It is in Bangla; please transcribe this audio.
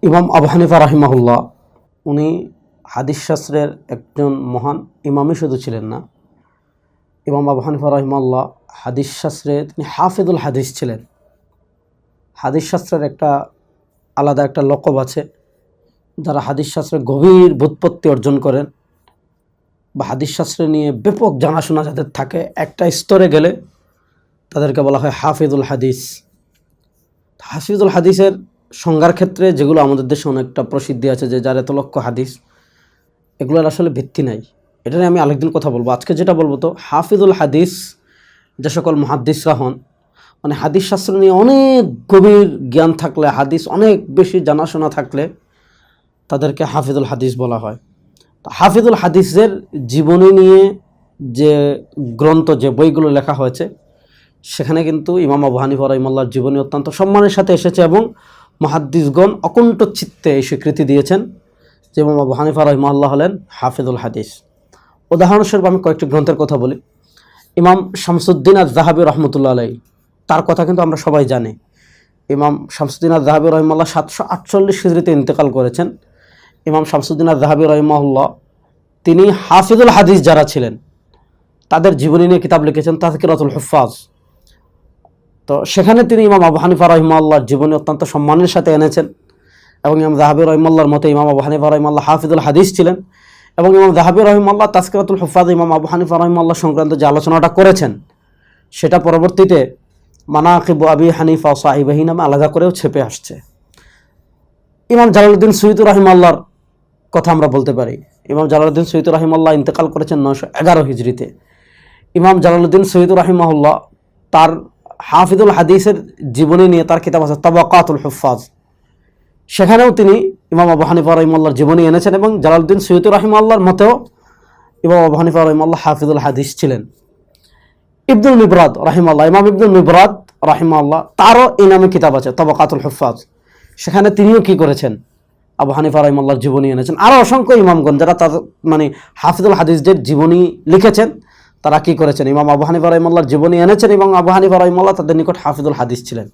ইমাম আবু হানিফা রাহিমাহুল্লাহ উনি হাদিস শাস্ত্রের একজন মহান ইমামই শুধু ছিলেন না, ইমাম আবু হানিফা রাহিমাহুল্লাহ হাদিস শাস্ত্রে তিনি হাফিজুল হাদিস ছিলেন। হাদিস শাস্ত্রের আলাদা একটা লকব আছে। যারা হাদিস শাস্ত্রের গভীর ব্যুৎপত্তি অর্জন করেন বা হাদিস শাস্ত্র নিয়ে ব্যাপক জানাশোনা যাদের থাকে, একটা স্তরে গেলে তাদেরকে বলা হয় হাফিজুল হাদিস। হাফিজুল হাদিসের সংজ্ঞার ক্ষেত্রে যেগুলো আমাদের দেশে অনেকটা প্রসিদ্ধি আছে, যে যার এত লক্ষ হাদিস, এগুলোর আসলে ভিত্তি নাই। এটা নিয়ে আমি আরেকদিন কথা বলবো। আজকে যেটা বলবো, তো হাফিজুল হাদিস যে সকল মুহাদ্দিসরা হন, মানে হাদিস শাস্ত্র নিয়ে অনেক গভীর জ্ঞান থাকলে, হাদিস অনেক বেশি জানাশোনা থাকলে তাদেরকে হাফিজুল হাদিস বলা হয়। তো হাফিজুল হাদিসের জীবনী নিয়ে যে গ্রন্থ, যে বইগুলো লেখা হয়েছে, সেখানে কিন্তু ইমাম আবু হানিফা রাহিমাহুল্লাহর জীবনী অত্যন্ত সম্মানের সাথে এসেছে এবং মুহাদ্দিসগণ অকুণ্ঠ চিত্তে এই স্বীকৃতি দিয়েছেন যে ইমাম আবু হানিফা রাহিমাহুল্লাহ হলেন হাফিজুল হাদিস। উদাহরণস্বরূপ আমি কয়েকটি গ্রন্থের কথা বলি। ইমাম শামসুদ্দিন আয-যাহাবী রহমতুল্লাহ আলাইহি, তার কথা কিন্তু আমরা সবাই জানি। ইমাম শামসুদ্দিন আয-যাহাবী রহিমাহুল্লাহ 748 হিজরিতে ইন্তেকাল করেছেন। ইমাম শামসুদ্দিন আয-যাহাবী রহিমাহুল্লাহ তিনি হাফিজুল হাদিস যারা ছিলেন তাদের জীবনী নিয়ে কিতাব লিখেছেন, তাযকিরাতুল হুফাজ। তো সেখানে তিনি ইমাম আবু হানিফা রাহিমাহুল্লাহর জীবনী অত্যন্ত সম্মানের সাথে এনেছেন এবং ইমাম যাহাবী রাহিমাহুল্লাহর মতে ইমাম আবু হানিফা রাহিমাহুল্লাহ হাফিজুল হাদিস ছিলেন। এবং ইমাম যাহাবী রাহিমাহুল্লাহ তাযকিরাতুল হুফাজ ইমাম আবু হানিফা রাহিমাহুল্লাহ সংক্রান্ত যে আলোচনাটা করেছেন, সেটা পরবর্তীতে মানাকিবু আবি হানিফা ও সাহিবাহি নামে আলাদা করেও ছেপে আসছে। ইমাম জালালউদ্দিন সুয়ুতী রাহিমাহুল্লাহর কথা আমরা বলতে পারি। ইমাম জালালউদ্দিন সুয়ুতী রাহিমাহুল্লাহ ইন্তেকাল করেছেন 911 হিজরিতে। ইমাম জালালউদ্দিন সুয়ুতী রাহিমাহুল্লাহ তার হাফিজুল হাদিসের জীবনী নিয়ে তার কিতাব আছে তাবাকাতুল হুফাজ, সেখানেও তিনি ইমাম আবু হানিফা রাহিমাহুল্লাহর জীবনী এনেছেন এবং জালালউদ্দিন সুয়ুতী রাহিমাহুল্লাহর মতেও ইমাম আবু হানিফা রাহিমাহুল্লাহ হাফিজুল হাদিস ছিলেন। ইবনুল মিবরাদ রাহিমাহুল্লাহ, ইমাম ইবনুল মিবরাদ রাহিমাহুল্লাহ, তারও এই নামে কিতাব আছে তাবাকাতুল হুফাজ, সেখানে তিনিও কি করেছেন, আবু হানিফা রাহিমাহুল্লাহর জীবনী এনেছেন। আরও অসংখ্য ইমামগণ যারা তাদের হাফিজুল হাদিসদের জীবনী লিখেছেন, তারা কি করেছেন, ইমাম আবু হানিফা রাহিমাহুল্লাহর জীবনী এনেছেন এবং আবু হানিফা রাহিমাহুল্লাহ তাদের নিকট হাফিজুল হাদিস ছিলেন।